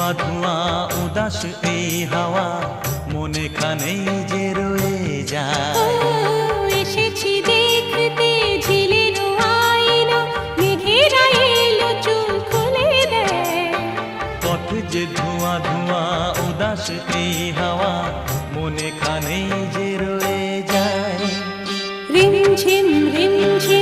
ধোঁয়া ধোঁয়া উদাস এই হাওয়া মনে খানেই যে রয়ে যায়। এসেছি দেখতে ঝিলের আয়না, মেঘেরা এলো চুল খুলে দেয়। পথ যে ধোঁয়া ধোঁয়া উদাস এই হাওয়া মনে খানেই যে রয়ে যায়। রিমঝিম রিমঝিম